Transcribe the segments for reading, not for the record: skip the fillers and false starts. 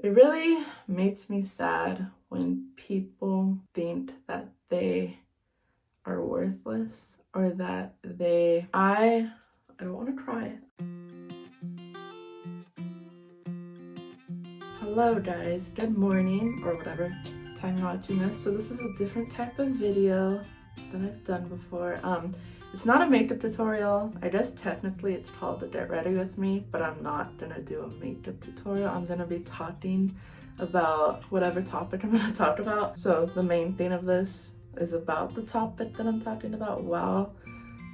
It really makes me sad when people think that they are worthless or that I don't want to cry. Hello guys, good morning or whatever time you're watching this. So this is a different type of video than I've done before. It's not a makeup tutorial. I guess technically it's called the Get Ready With Me, but I'm not gonna do a makeup tutorial. I'm gonna be talking about whatever topic I'm gonna talk about. So the main thing of this is about the topic that I'm talking about while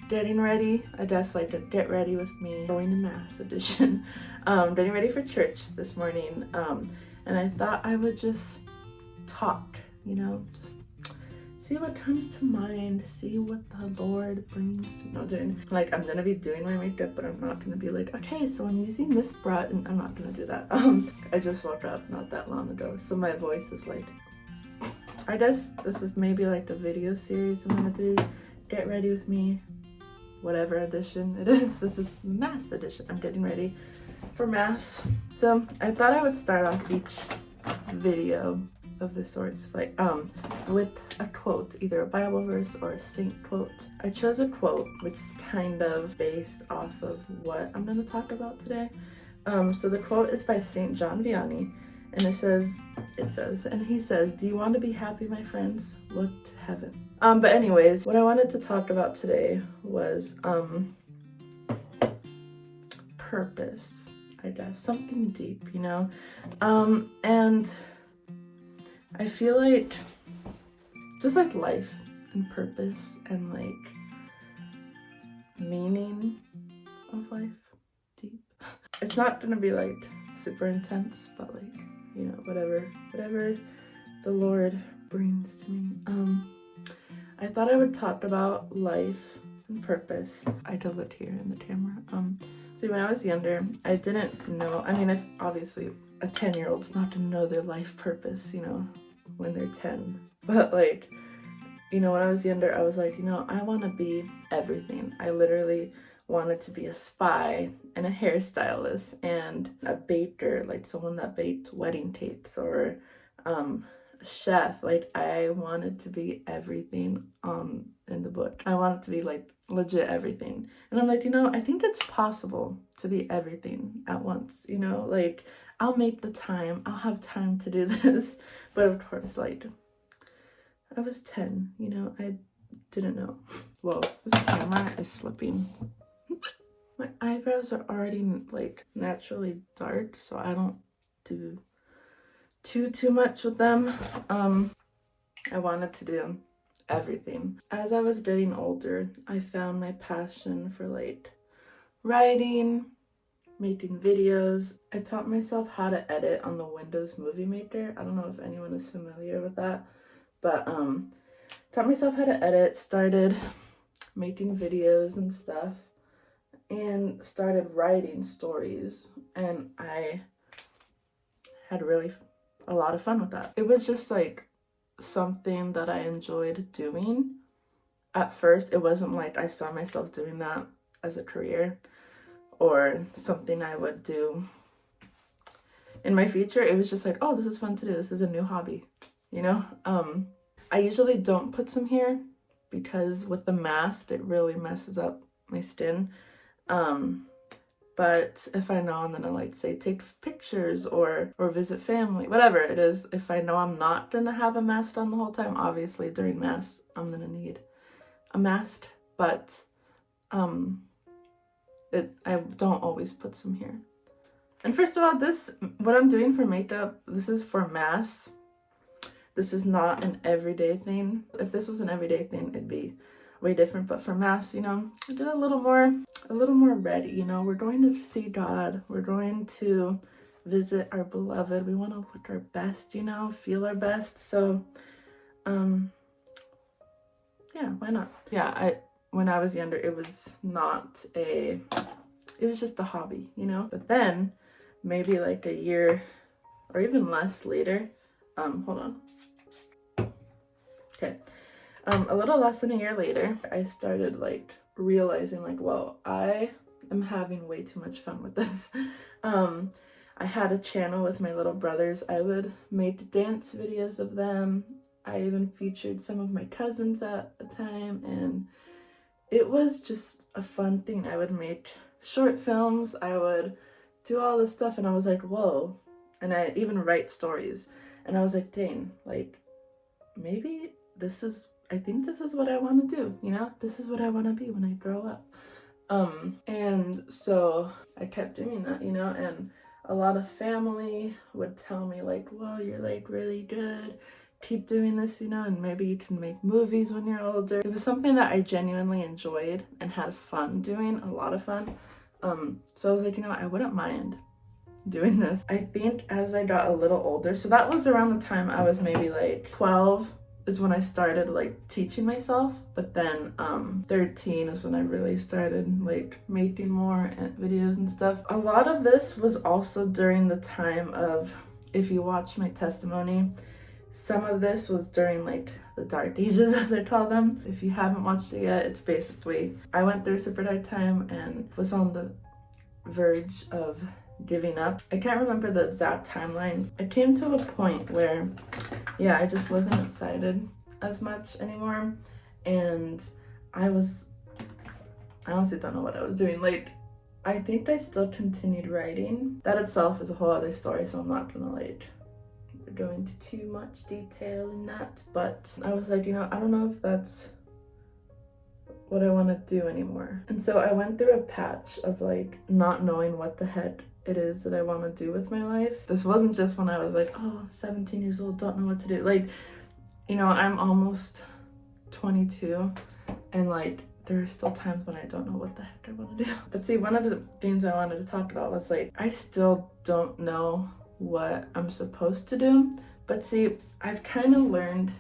getting ready. I guess like a get ready with me, going to mass edition. Getting ready for church this morning. And I thought I would just talk, just see what comes to mind, see what the Lord brings to me. Like, I'm gonna be doing my makeup, but I'm not gonna be like, okay, so I'm using this brush, and I'm not gonna do that. I just woke up not that long ago, so my voice is like, I guess this is maybe like a video series I'm gonna do. Get ready with me, whatever edition it is. This is mass edition. I'm getting ready for mass. So I thought I would start off each video of this sort, like with a quote, either a Bible verse or a saint quote. I chose a quote which is kind of based off of what I'm going to talk about today. So the quote is by Saint John Vianney, and he says, "Do you want to be happy, my friends? Look to heaven." But anyways, what I wanted to talk about today was purpose, I guess, something deep, and I feel like just like life and purpose and like meaning of life, deep. It's not gonna be like super intense, but like, whatever the Lord brings to me. I thought I would talk about life and purpose. I could look here in the camera. So when I was younger, I didn't know, obviously a 10-year-old's not gonna know their life purpose, when they're 10. But like, when I was younger, I was like, I want to be everything. I literally wanted to be a spy and a hairstylist and a baker, like someone that baked wedding tapes, or a chef. Like, I wanted to be everything in the book. I wanted to be like legit everything. And I'm like, I think it's possible to be everything at once, like I'll make the time, I'll have time to do this. But of course, like, I was 10, I didn't know. Whoa, this camera is slipping. My eyebrows are already like naturally dark, so I don't do too much with them. I wanted to do everything. As I was getting older, I found my passion for like writing, making videos. I taught myself how to edit on the Windows Movie Maker. I don't know if anyone is familiar with that, but taught myself how to edit, started making videos and stuff, and started writing stories, and I had really a lot of fun with that. It was just like something that I enjoyed doing. At first, it wasn't like I saw myself doing that as a career or something I would do in my future. It was just like, oh, this is fun to do. This is a new hobby, I usually don't put some hair because with the mask, it really messes up my skin. But if I know I'm gonna like say take pictures or visit family, whatever it is, if I know I'm not gonna have a mask on the whole time, obviously during mass I'm gonna need a mask, but I don't always put some here. And first of all, what I'm doing for makeup, this is for mass. This is not an everyday thing. If this was an everyday thing, it'd be way different. But for mass, I did a little more ready. We're going to see God. We're going to visit our beloved. We want to look our best, feel our best. So, yeah, why not? Yeah, when I was younger, it was just a hobby, But then, maybe like a year or even less later, hold on. Okay. A little less than a year later, I started like realizing like, whoa, I am having way too much fun with this. I had a channel with my little brothers. I would make dance videos of them. I even featured some of my cousins at the time, and it was just a fun thing. I would make short films, I would do all this stuff, and I was like, whoa. And I even write stories, and I was like, dang, like, maybe I think this is what I want to do, you know? This is what I want to be when I grow up. And so I kept doing that, you know, and a lot of family would tell me like, whoa, you're like really good, keep doing this, you know, and maybe you can make movies when you're older. It was something that I genuinely enjoyed and had fun doing, a lot of fun. So I was like, you know, I wouldn't mind doing this. I think as I got a little older, so that was around the time I was maybe like 12 is when I started like teaching myself, but then 13 is when I really started like making more videos and stuff. A lot of this was also during the time of, if you watch my testimony, some of this was during like the dark ages, as I call them. If you haven't watched it yet, it's basically, I went through a super dark time and was on the verge of giving up. I can't remember the exact timeline. I came to a point where, yeah, I just wasn't excited as much anymore, and I honestly don't know what I was doing. Like, I think I still continued writing. That itself is a whole other story, so I'm not gonna like go into too much detail in that, but I was like, you know, I don't know if that's what I want to do anymore. And so I went through a patch of like not knowing what the heck it is that I want to do with my life. This wasn't just when I was like, oh, 17 years old, don't know what to do. Like, you know, I'm almost 22, and like there are still times when I don't know what the heck I want to do. But see, one of the things I wanted to talk about was like, I still don't know what I'm supposed to do. But see, I've kind of learned,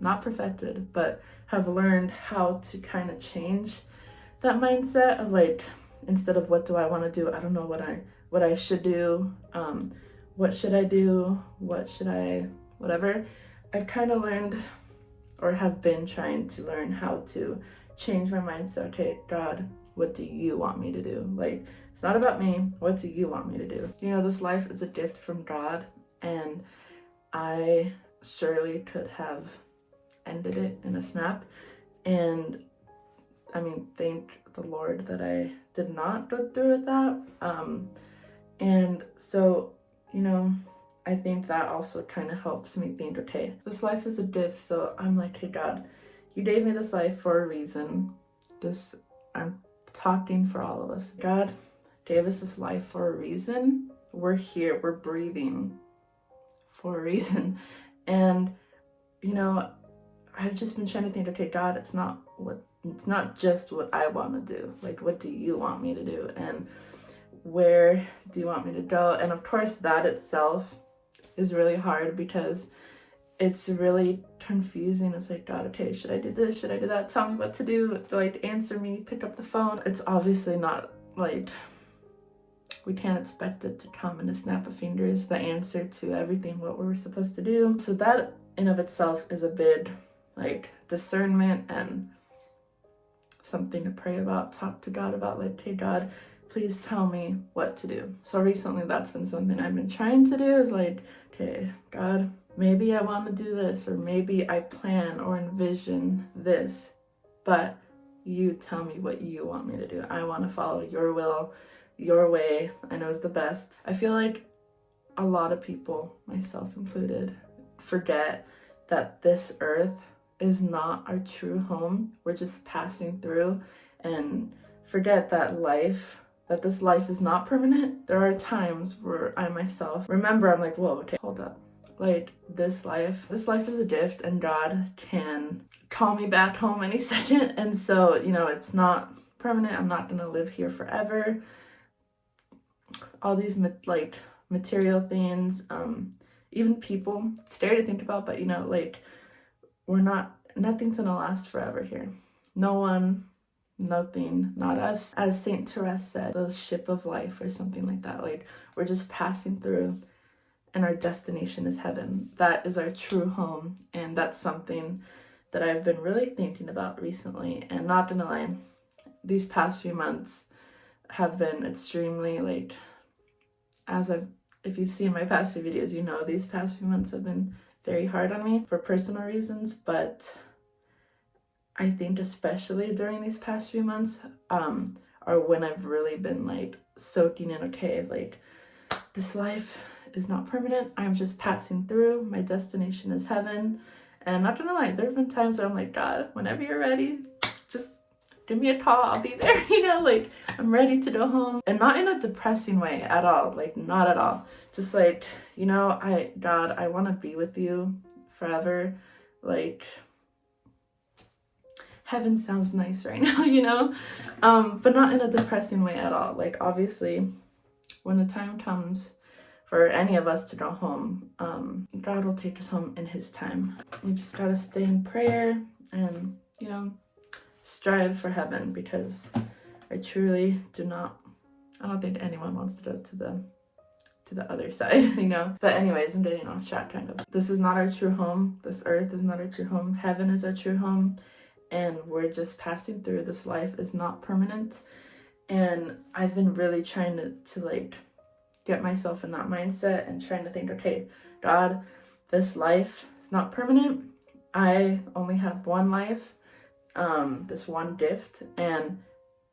not perfected, but have learned how to kind of change that mindset of like, instead of what do I want to do, I don't know what I should do, what should I do, whatever. I've kind of learned, or have been trying to learn how to change my mindset. Okay, God, what do you want me to do? Like, it's not about me, what do you want me to do? You know, this life is a gift from God, and I surely could have ended it in a snap. And I mean, thank the Lord that I did not go through with that. And so, you know, I think that also kind of helps me think, okay, this life is a gift. So I'm like, hey God, you gave me this life for a reason. I'm talking for all of us. God gave us this life for a reason. We're here, we're breathing for a reason. And, you know, I've just been trying to think, okay, God, it's not just what I want to do. Like, what do you want me to do? And where do you want me to go? And of course, that itself is really hard because it's really confusing. It's like, God, okay, should I do this? Should I do that? Tell me what to do. Like, answer me, pick up the phone. It's obviously not like, we can't expect it to come in a snap of fingers, the answer to everything what we're supposed to do. So that in of itself is a big like discernment and something to pray about, talk to God about, like, hey God, please tell me what to do. So recently that's been something I've been trying to do, is like, okay, God, maybe I want to do this, or maybe I plan or envision this, but you tell me what you want me to do. I want to follow your will, your way. I know is the best. I feel like a lot of people, myself included, forget that this earth is not our true home. We're just passing through, and forget that this life is not permanent. There are times where I myself remember, I'm like, whoa, okay, hold up. Like, this life is a gift, and God can call me back home any second. And so, you know, it's not permanent. I'm not gonna live here forever. All these like material things, even people, it's scary to think about, but you know, like, nothing's gonna last forever here. No one, nothing, not us. As Saint Therese said, the ship of life or something like that. Like, we're just passing through, and our destination is heaven. That is our true home, and that's something that I've been really thinking about recently. And not gonna lie, these past few months have been extremely like if you've seen my past few videos, you know these past few months have been very hard on me for personal reasons, but I think especially during these past few months are when I've really been like soaking in, okay, like this life is not permanent. I'm just passing through. My destination is heaven. And not gonna lie, there have been times where I'm like, God, whenever you're ready, just give me a call, I'll be there, you know, like I'm ready to go home. And not in a depressing way at all, like not at all. Just like, you know, God, I want to be with you forever. Like, heaven sounds nice right now, you know, but not in a depressing way at all. Like, obviously, when the time comes for any of us to go home, God will take us home in his time. We just gotta stay in prayer and, you know, strive for heaven, because I truly I don't think anyone wants to go to the other side, you know. But anyways, I'm getting off track kind of. This is not our true home. This earth is not our true home. Heaven is our true home. And we're just passing through. This life is not permanent. And I've been really trying to like get myself in that mindset and trying to think, okay, God, this life is not permanent. I only have one life, this one gift, and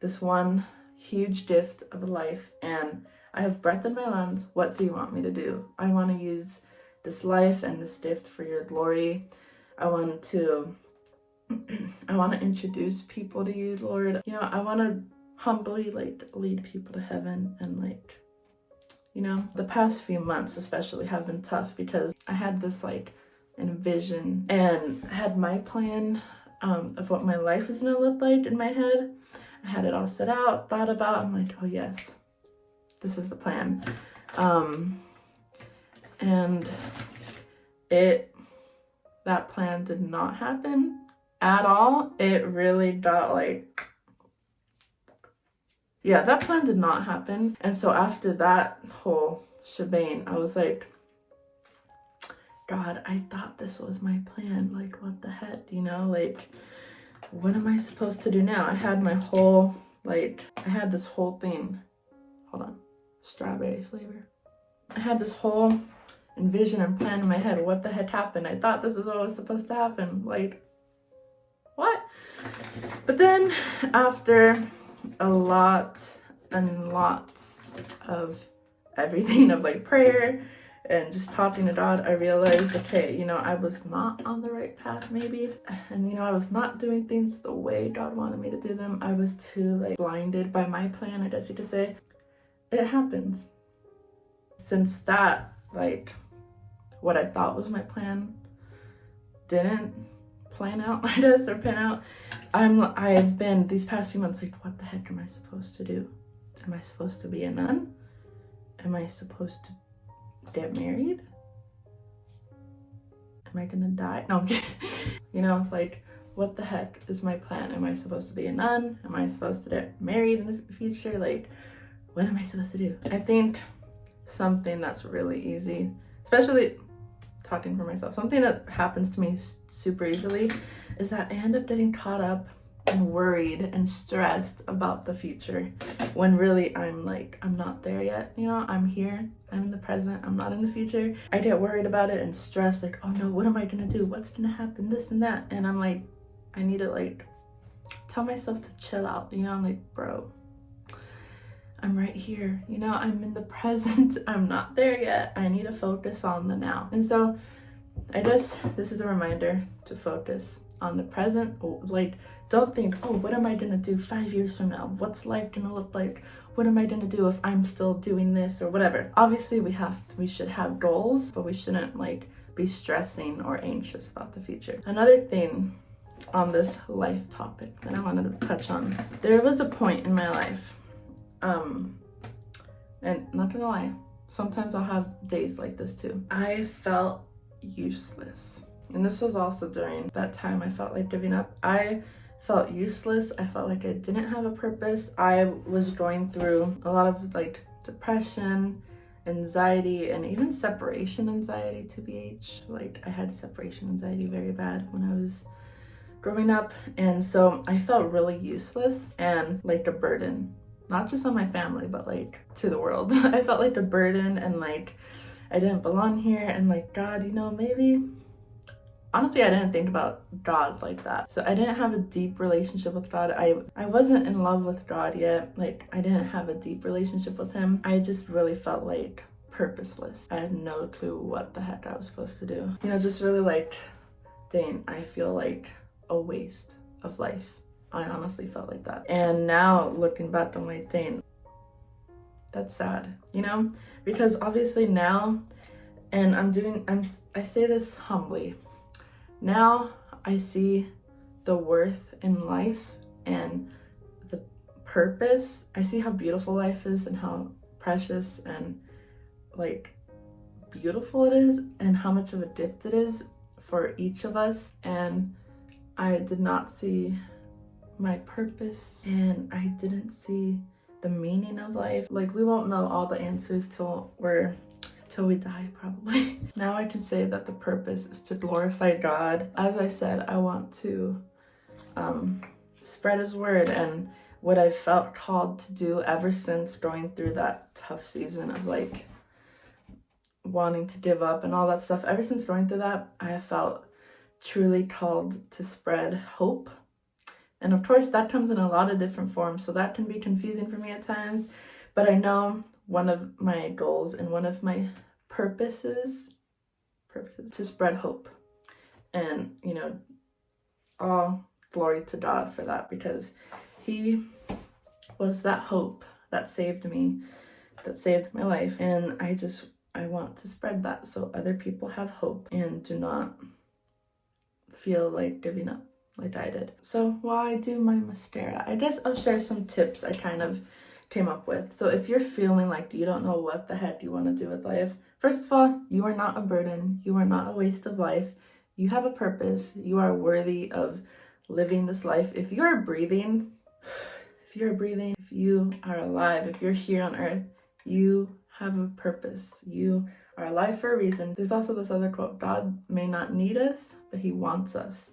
this one huge gift of a life, and I have breath in my lungs. What do you want me to do? I want to use this life and this gift for your glory. I want to introduce people to you, Lord. You know, I want to humbly like lead people to heaven. And like, you know, the past few months especially have been tough, because I had this like envision and I had my plan of what my life is gonna look like in my head. I had it all set out, thought about. I'm like, oh yes, this is the plan. And that plan did not happen at all. It really got like, yeah, that plan did not happen. And so after that whole shebang, I was like, God, I thought this was my plan. Like, what the heck, you know? Like, what am I supposed to do now? I had this whole thing. Hold on. Strawberry flavor. I had this whole envision and plan in my head. What the heck happened? I thought this is what was supposed to happen. Like, what? But then after a lot and lots of everything, of like prayer and just talking to God, I realized, okay, you know, I was not on the right path maybe. And, you know, I was not doing things the way God wanted me to do them. I was too like blinded by my plan, I guess you could say. It happens. Since that, like, what I thought was my plan didn't plan out, I guess, or pan out. I've been these past few months like, what the heck am I supposed to do? Am I supposed to be a nun? Am I supposed to get married? Am I gonna die? No, I'm kidding. You know, like, what the heck is my plan? Am I supposed to be a nun? Am I supposed to get married in the future? Like, what am I supposed to do? I think something that's really easy, especially talking for myself, something that happens to me super easily is that I end up getting caught up and worried and stressed about the future, when really I'm not there yet. You know, I'm here, I'm in the present, I'm not in the future. I get worried about it and stressed, like, oh no, what am I gonna do? What's gonna happen? This and that. And I'm like, I need to like tell myself to chill out. You know, I'm like, bro, I'm right here. You know, I'm in the present. I'm not there yet. I need to focus on the now. And so I guess this is a reminder to focus on the present. Like, don't think, oh, what am I gonna do 5 years from now? What's life gonna look like? What am I gonna do if I'm still doing this or whatever? Obviously, we should have goals, but we shouldn't like be stressing or anxious about the future. Another thing on this life topic that I wanted to touch on, there was a point in my life, and not gonna lie, sometimes I'll have days like this too. I felt useless. And this was also during that time I felt like giving up. I felt useless. I felt like I didn't have a purpose. I was going through a lot of like depression, anxiety, and even separation anxiety, TBH. Like, I had separation anxiety very bad when I was growing up. And so I felt really useless and like a burden not just on my family, but like to the world. I felt like a burden and like I didn't belong here, and like, God, you know, maybe, honestly, I didn't think about God like that. So I didn't have a deep relationship with God. I wasn't in love with God yet. Like, I didn't have a deep relationship with him. I just really felt like purposeless. I had no clue what the heck I was supposed to do. You know, just really like, dang, I feel like a waste of life. I honestly felt like that. And now looking back, I'm like, dang, that's sad, you know? Because obviously now, and I say this humbly, now I see the worth in life and the purpose. I see how beautiful life is and how precious and like beautiful it is and how much of a gift it is for each of us. And I did not see my purpose, and I didn't see the meaning of life. Like, we won't know all the answers till we die, probably. Now I can say that the purpose is to glorify God. As I said, I want to spread his word, and what I felt called to do ever since going through that tough season of like wanting to give up and all that stuff. Ever since going through that, I have felt truly called to spread hope. And of course, that comes in a lot of different forms, so that can be confusing for me at times. But I know one of my goals and one of my purposes to spread hope. And, you know, all glory to God for that, because he was that hope that saved me, that saved my life. And I want to spread that so other people have hope and do not feel like giving up like I did. So while I do my mascara, I guess I'll share some tips I kind of came up with. So if you're feeling like you don't know what the heck you want to do with life, first of all, you are not a burden. You are not a waste of life. You have a purpose. You are worthy of living this life. If you are breathing, if you are alive, if you're here on earth, you have a purpose. You are alive for a reason. There's also this other quote: God may not need us, but he wants us.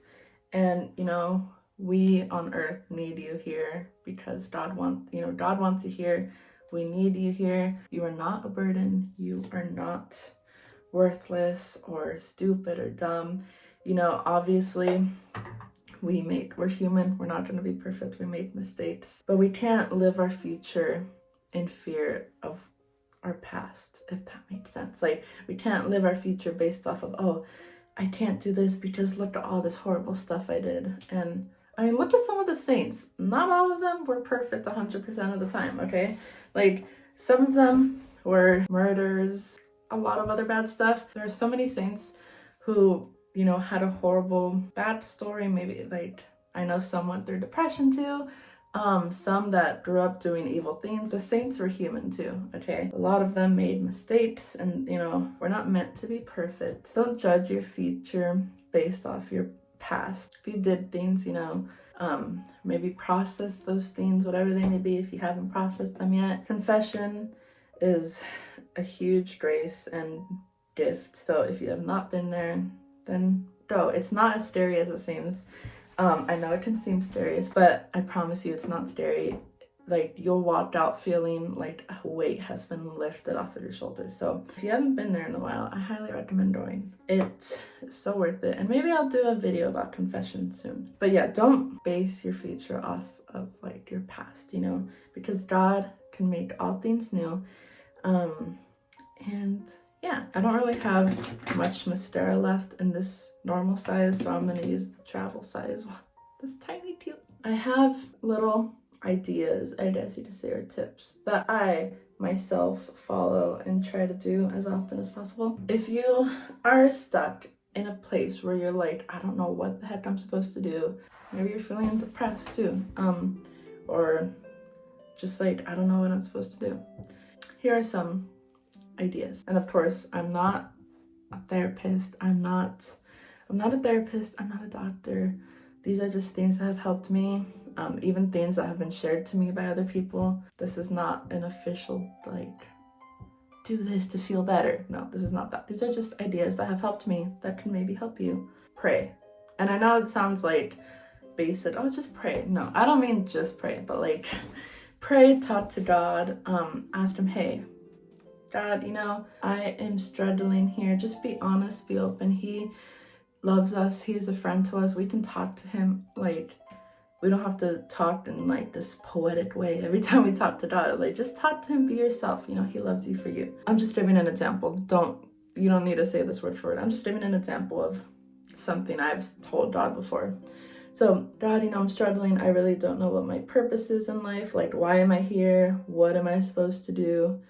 And, you know, we on earth need you here because God wants you here. We need you here. You are not a burden. You are not worthless or stupid or dumb. You know, obviously we're human. We're not going to be perfect. We make mistakes, but we can't live our future in fear of our past, if that makes sense. Like, we can't live our future based off of, oh, I can't do this because look at all this horrible stuff I did. And I mean, look at some of the saints. Not all of them were perfect 100% of the time, okay? Like, some of them were murders, a lot of other bad stuff. There are so many saints who, you know, had a horrible backstory. Maybe, like, I know some went through depression too. Some that grew up doing evil things. The saints were human too, okay? A lot of them made mistakes, and, you know, we're not meant to be perfect. Don't judge your future based off your past. If you did things, you know, maybe process those things, whatever they may be, if you haven't processed them yet. Confession is a huge grace and gift. So if you have not been there, then go. It's not as scary as it seems. I know it can seem scary, but I promise you it's not scary. Like, you'll walk out feeling like a weight has been lifted off of your shoulders. So if you haven't been there in a while, I highly recommend going. It's so worth it. And maybe I'll do a video about confession soon. But yeah, don't base your future off of like your past, you know, because God can make all things new. And yeah, I don't really have much mascara left in this normal size, so I'm gonna use the travel size, this tiny cute. I have little ideas, I guess you could say, or tips that I myself follow and try to do as often as possible. If you are stuck in a place where you're like, I don't know what the heck I'm supposed to do, maybe you're feeling depressed too, or just like, I don't know what I'm supposed to do, here are some ideas. And of course, I'm not a therapist. I'm not a therapist. I'm not a doctor. These are just things that have helped me, even things that have been shared to me by other people. This is not an official, like, do this to feel better. No, this is not that. These are just ideas that have helped me that can maybe help you. Pray. And I know it sounds like basic, oh, just pray. No, I don't mean just pray, but like, pray, talk to God, asked him, hey, God, I am struggling here. Just be honest, be open. He loves us. He's a friend to us. We can talk to him. Like, we don't have to talk in like this poetic way every time we talk to God. Like, just talk to him, be yourself. He loves you for you. I'm just giving an example. You don't need to say this word for word. I'm just giving an example of something I've told God before. So, God, I'm struggling. I really don't know what my purpose is in life. Like, why am I here? What am I supposed to do?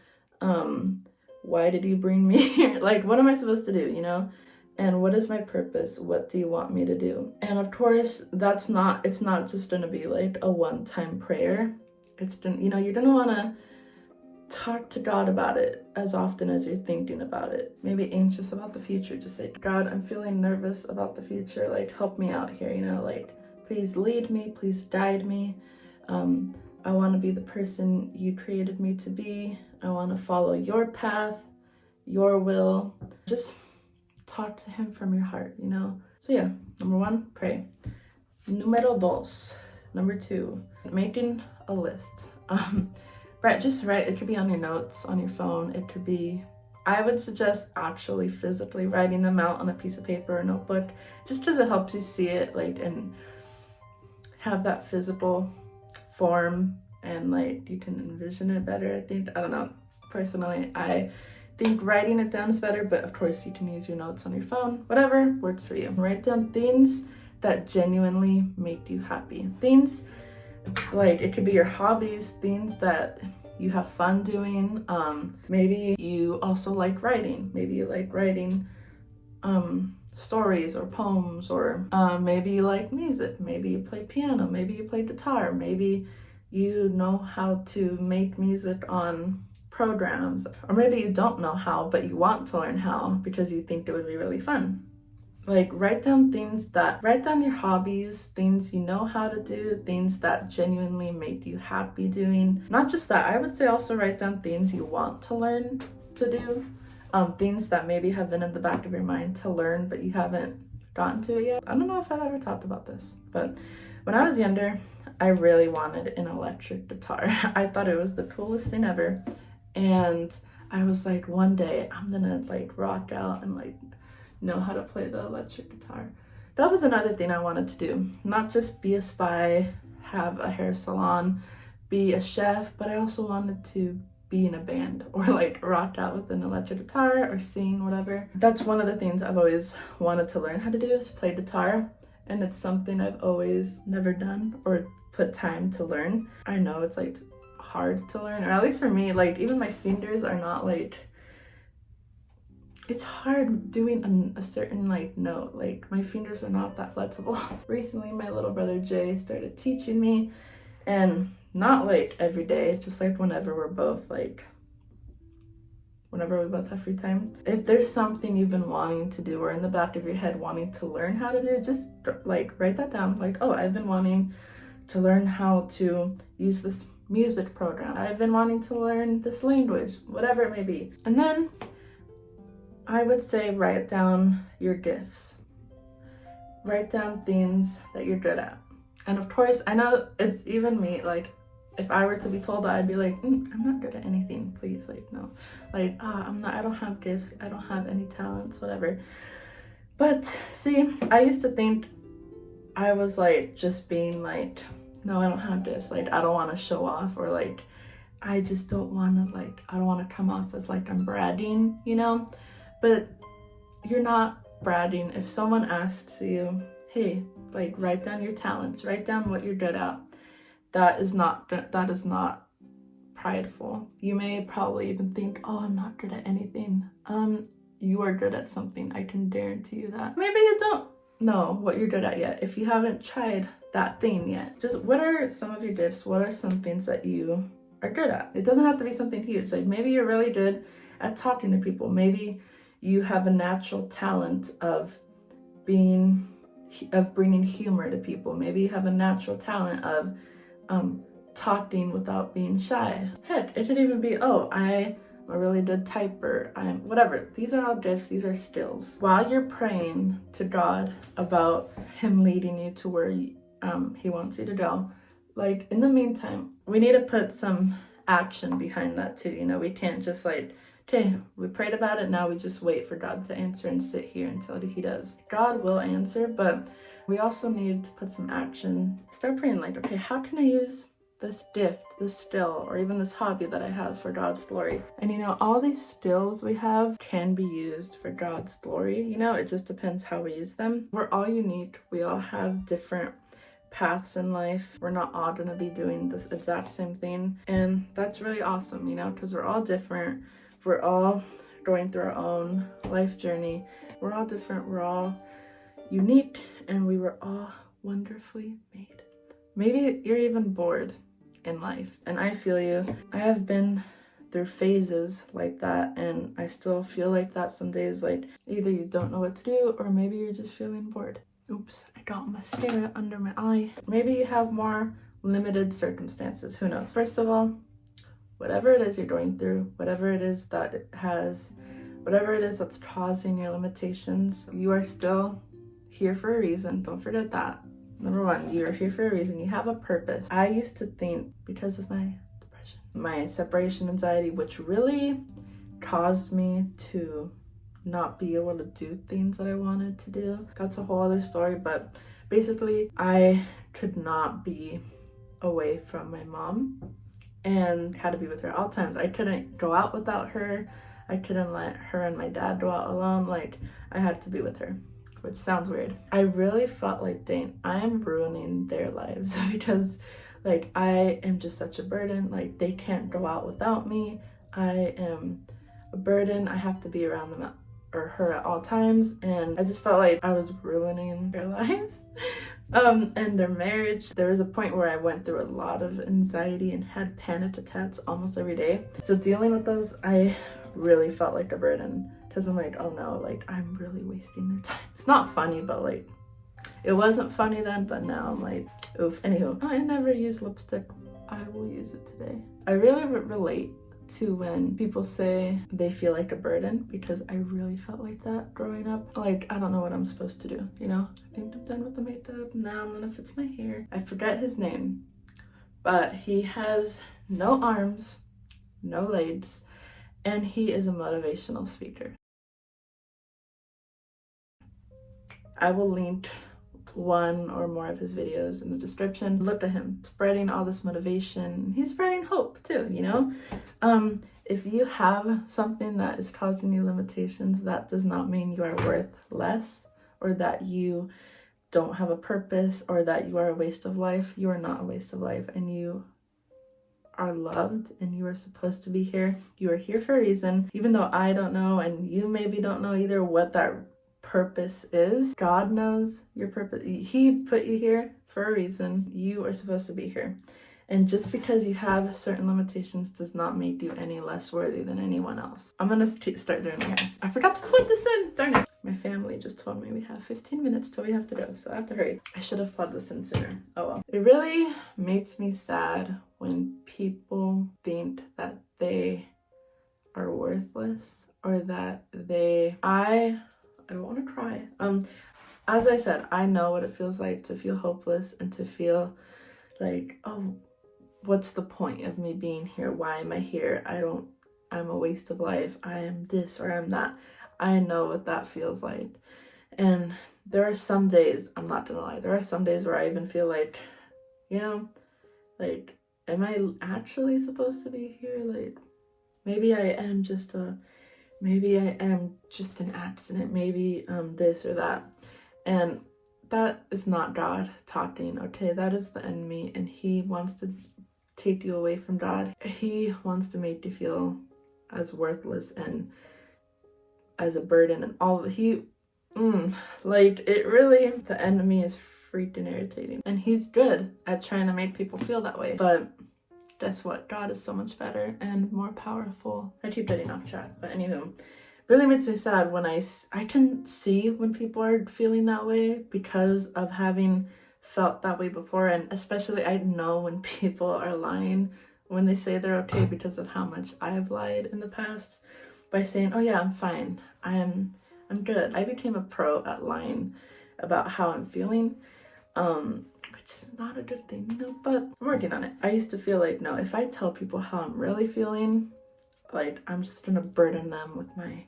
Why did you bring me here? Like, what am I supposed to do, And what is my purpose? What do you want me to do? And of course, it's not just going to be like a one-time prayer. It's you're going to want to talk to God about it as often as you're thinking about it. Maybe anxious about the future. Just say, God, I'm feeling nervous about the future. Like, help me out here, like, please lead me, please guide me. I want to be the person you created me to be. I want to follow your path, your will. Just talk to him from your heart, So yeah, number 1, pray. Number 2, making a list. Just write. It could be on your notes, on your phone. It could be, I would suggest actually physically writing them out on a piece of paper or notebook, just because it helps you see it, like, and have that physical form, and like you can envision it better. I don't know. Personally, I think writing it down is better, but of course you can use your notes on your phone. Whatever works for you. Write down things that genuinely make you happy. Things like, it could be your hobbies, things that you have fun doing. Maybe you also like writing. Maybe you like writing stories or poems, or maybe you like music. Maybe you play piano. Maybe you play guitar. Maybe you know how to make music on programs, or maybe you don't know how, but you want to learn how because you think it would be really fun. Like, write down your hobbies, things you know how to do, things that genuinely make you happy doing. Not just that, I would say also write down things you want to learn to do, things that maybe have been in the back of your mind to learn, but you haven't gotten to it yet. I don't know if I've ever talked about this, but when I was younger, I really wanted an electric guitar. I thought it was the coolest thing ever. And I was like, one day I'm gonna like rock out and like know how to play the electric guitar. That was another thing I wanted to do. Not just be a spy, have a hair salon, be a chef, but I also wanted to be in a band or like rock out with an electric guitar or sing, whatever. That's one of the things I've always wanted to learn how to do, is play guitar. And it's something I've always never done or put time to learn. I know it's like hard to learn, or at least for me, like even my fingers are not like, it's hard doing a certain like note. Like, my fingers are not that flexible. Recently, my little brother Jay started teaching me, and not like every day, just like whenever we both have free time. If there's something you've been wanting to do, or in the back of your head wanting to learn how to do, just like write that down. Like, oh, I've been wanting to learn how to use this music program. I've been wanting to learn this language, whatever it may be. And then I would say write down your gifts. Write down things that you're good at. And of course, I know it's even me, like, if I were to be told that, I'd be like, I'm not good at anything, please, like, no. Like, I don't have gifts, I don't have any talents, whatever. But see, I used to think I was like, just being like, no, I don't have gifts, like, I don't want to show off, or like, I just don't want to, like, I don't want to come off as like I'm bragging, But you're not bragging. If someone asks you, hey, like, write down your talents, write down what you're good at, that is not prideful. You may probably even think, oh, I'm not good at anything. You are good at something. I can guarantee you that. Maybe you don't know what you're good at yet if you haven't tried that thing yet. Just, what are some of your gifts? What are some things that you are good at? It doesn't have to be something huge. Like, maybe you're really good at talking to people. Maybe you have a natural talent of bringing humor to people. Maybe you have a natural talent of talking without being shy. Heck, it could even be, oh, I'm a really good typer. Whatever. These are all gifts. These are skills. While you're praying to God about Him leading you to where He wants you to go, like, in the meantime, we need to put some action behind that too. You know, we can't just like, okay, we prayed about it, now we just wait for God to answer and sit here until he does. God will answer, but we also need to put some action. Start praying like, okay, how can I use this gift, this skill, or even this hobby that I have for God's glory? And you know, all these skills we have can be used for God's glory. You know, it just depends how we use them. We're all unique. We all have different paths in life. We're not all gonna be doing this exact same thing. And that's really awesome, you know, because we're all different. We're all going through our own life journey. We're all different. We're all unique, and we were all wonderfully made. Maybe you're even bored in life, and I feel you. I have been through phases like that, and I still feel like that some days. Like, either you don't know what to do, or maybe you're just feeling bored. Oops, I got mascara under my eye. Maybe you have more limited circumstances. Who knows? First of all, whatever it is you're going through, whatever it is that's causing your limitations, you are still here for a reason. Don't forget that. Number one, you are here for a reason. You have a purpose. I used to think, because of my depression, my separation anxiety, which really caused me to not be able to do things that I wanted to do. That's a whole other story, but basically I could not be away from my mom and had to be with her at all times. I couldn't go out without her. I couldn't let her and my dad go out alone. Like, I had to be with her, which sounds weird. I really felt like, dang, I am ruining their lives because like I am just such a burden. Like, they can't go out without me. I am a burden. I have to be around them or her at all times, and I just felt like I was ruining their lives and their marriage. There was a point where I went through a lot of anxiety and had panic attacks almost every day. So dealing with those, I really felt like a burden, because I'm like, oh no, like I'm really wasting their time. It's not funny, but like it wasn't funny then, but now I'm like, oof. Anywho, I never use lipstick. I will use it today. I really relate to when people say they feel like a burden, because I really felt like that growing up. Like, I don't know what I'm supposed to do, you know? I think I'm done with the makeup. Now I'm gonna fix my hair. I forget his name, but he has no arms, no legs, and he is a motivational speaker. I will link one or more of his videos in the description. Look at him spreading all this motivation. He's spreading hope too, you know? If you have something that is causing you limitations, that does not mean you are worth less, or that you don't have a purpose, or that you are a waste of life. You are not a waste of life, and you are loved, and you are supposed to be here. You are here for a reason. Even though I don't know, and you maybe don't know either, what that purpose is, God knows your purpose. He put you here for a reason. You are supposed to be here. And just because you have certain limitations does not make you any less worthy than anyone else. I'm gonna start doing my hair. I forgot to plug this in, darn it. My family just told me we have 15 minutes till we have to go, so I have to hurry. I should have plugged this in sooner. Oh well. It really makes me sad when people think that they are worthless, or that I don't want to cry. As I said, I know what it feels like to feel hopeless and to feel like, oh, what's the point of me being here? Why am I here? I'm a waste of life. I am this or I'm that. I know what that feels like. And there are some days, I'm not gonna lie, there are some days where I even feel like, you know, like, am I actually supposed to be here? Like, maybe I am just an accident. Maybe this or that. And that is not God talking, okay? That is the enemy, and he wants to take you away from God. He wants to make you feel as worthless and as a burden, and all like, it really, the enemy is freaking irritating, and he's good at trying to make people feel that way. But guess what? God is so much better and more powerful. I keep getting off track, but anywho, really makes me sad when I can see when people are feeling that way because of having felt that way before. And especially, I know when people are lying when they say they're okay, because of how much I've lied in the past by saying, oh yeah, I'm fine, I'm good. I became a pro at lying about how I'm feeling, which is not a good thing, you know, but I'm working on it. I used to feel like, no, if I tell people how I'm really feeling, like I'm just gonna burden them with my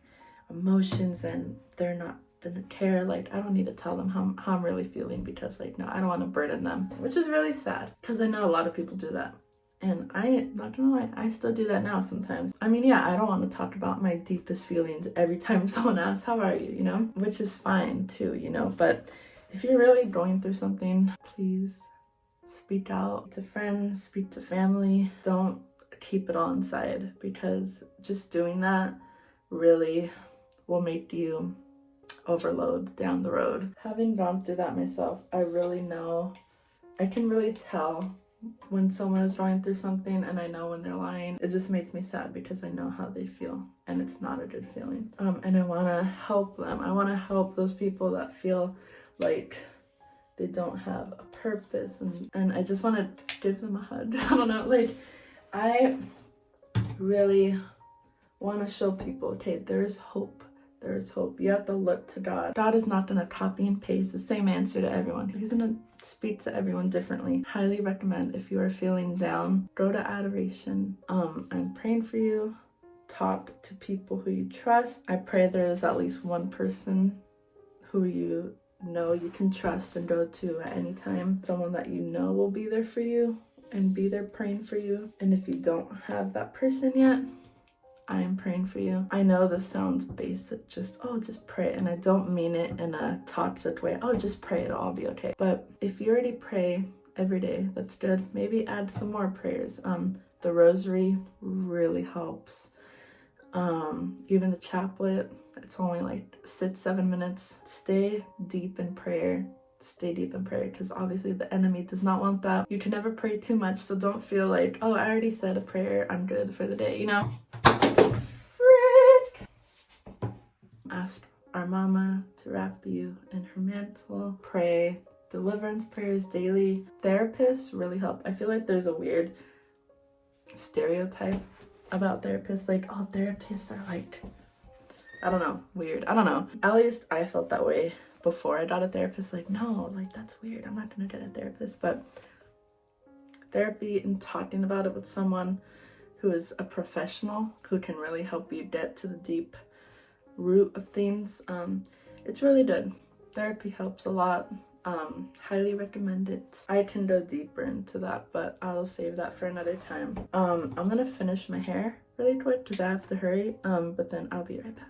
emotions and they're not gonna care. Like I don't need to tell them how I'm really feeling, because like, no, I don't want to burden them, which is really sad, because I know a lot of people do that. And I'm not gonna lie, I still do that now sometimes. I mean, yeah, I don't want to talk about my deepest feelings every time someone asks, how are you, you know? Which is fine too, you know? But if you're really going through something, please speak out to friends, speak to family. Don't keep it all inside, because just doing that really will make you overload down the road. Having gone through that myself, I really know, I can really tell when someone is going through something, and I know when they're lying. It just makes me sad, because I know how they feel, and it's not a good feeling. And I want to help them. I want to help those people that feel like they don't have a purpose, and I just want to give them a hug. I don't know, like I really want to show people, okay, there's hope. There's hope. You have to look to God. God is not going to copy and paste the same answer to everyone. He's going to speak to everyone differently. Highly recommend, if you are feeling down, go to adoration. I'm praying for you. Talk to people who you trust. I pray there is at least one person who you know you can trust and go to at any time. Someone that you know will be there for you and be there praying for you. And if you don't have that person yet, I am praying for you. I know this sounds basic, just pray. And I don't mean it in a toxic way. Oh, just pray, it'll all be okay. But if you already pray every day, that's good. Maybe add some more prayers. The rosary really helps. Even the chaplet, it's only like 6-7 minutes. Stay deep in prayer. Stay deep in prayer, because obviously the enemy does not want that. You can never pray too much, so don't feel like, oh, I already said a prayer, I'm good for the day, you know? Frick! Ask our mama to wrap you in her mantle. Pray deliverance prayers daily. Therapists really help. I feel like there's a weird stereotype about therapists, like, oh, therapists are like, I don't know, weird. I don't know. At least I felt that way before I got a therapist. Like, no, like that's weird. I'm not gonna get a therapist. But therapy and talking about it with someone who is a professional who can really help you get to the deep root of things, it's really good. Therapy helps a lot. Highly recommend it. I can go deeper into that, but I'll save that for another time. I'm gonna finish my hair really quick because I have to hurry, but then I'll be right back.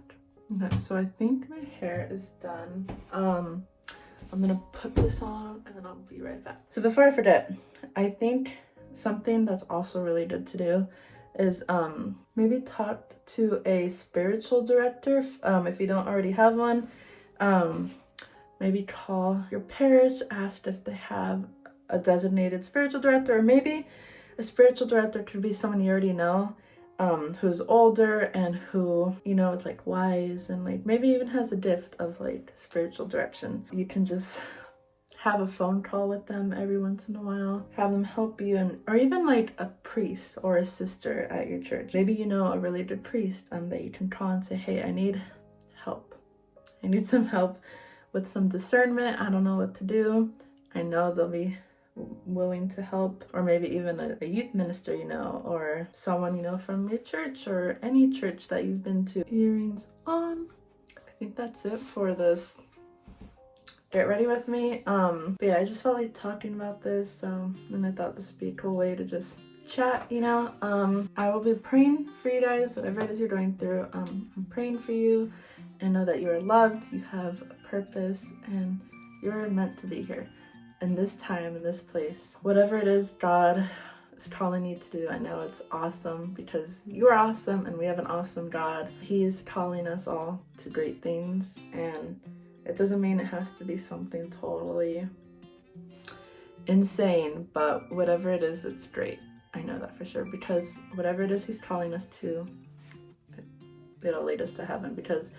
Okay, so I think my hair is done. I'm gonna put this on and then I'll be right back. So before I forget, I think something that's also really good to do is maybe talk to a spiritual director if you don't already have one. Maybe call your parish, ask if they have a designated spiritual director, or maybe a spiritual director could be someone you already know, who's older and who, you know, is like wise and like maybe even has a gift of like spiritual direction. You can just have a phone call with them every once in a while, have them help you, and or even like a priest or a sister at your church. Maybe you know a really good priest that you can call and say, hey, I need help. I need some help with some discernment. I don't know what to do. I know they'll be willing to help. Or maybe even a youth minister, you know, or someone, you know, from your church or any church that you've been to. Earrings on. I think that's it for this get ready with me. But yeah, I just felt like talking about this, and I thought this would be a cool way to just chat, you know. I will be praying for you guys, whatever it is you're going through. I'm praying for you, and know that you are loved, you have a purpose, and you're meant to be here in this time, in this place. Whatever it is God is calling you to do, I know it's awesome because you are awesome and we have an awesome God. He's calling us all to great things, and it doesn't mean it has to be something totally insane, but whatever it is, it's great. I know that for sure, because whatever it is He's calling us to, it'll lead us to heaven, because,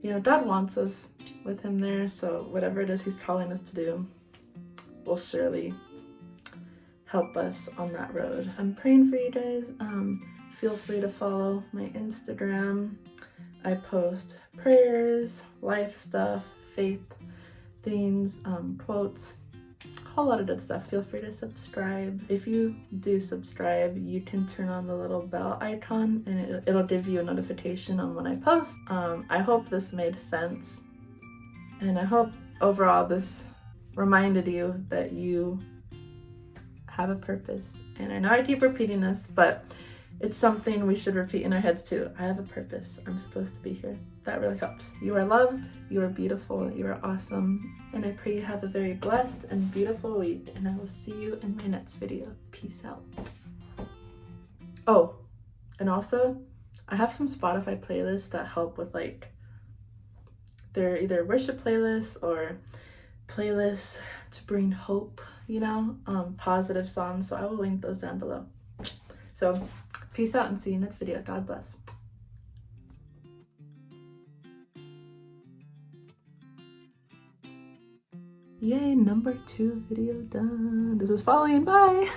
you know, God wants us with Him there. So whatever it is He's calling us to do will surely help us on that road. I'm praying for you guys. Feel free to follow my Instagram. I post prayers, life stuff, faith things, quotes, whole lot of good stuff. Feel free to subscribe. If you do subscribe, you can turn on the little bell icon and it'll give you a notification on when I post. I hope this made sense, and I hope overall this reminded you that you have a purpose. And I know I keep repeating this, but it's something we should repeat in our heads too. I have a purpose. I'm supposed to be here. That really helps. You are loved. You are beautiful. You are awesome. And I pray you have a very blessed and beautiful week. And I will see you in my next video. Peace out. Oh, and also, I have some Spotify playlists that help with like, they're either worship playlists or playlists to bring hope, you know, positive songs. So I will link those down below. So peace out and see you in the next video. God bless. Yay, number 2 video done. This is Falling. Bye.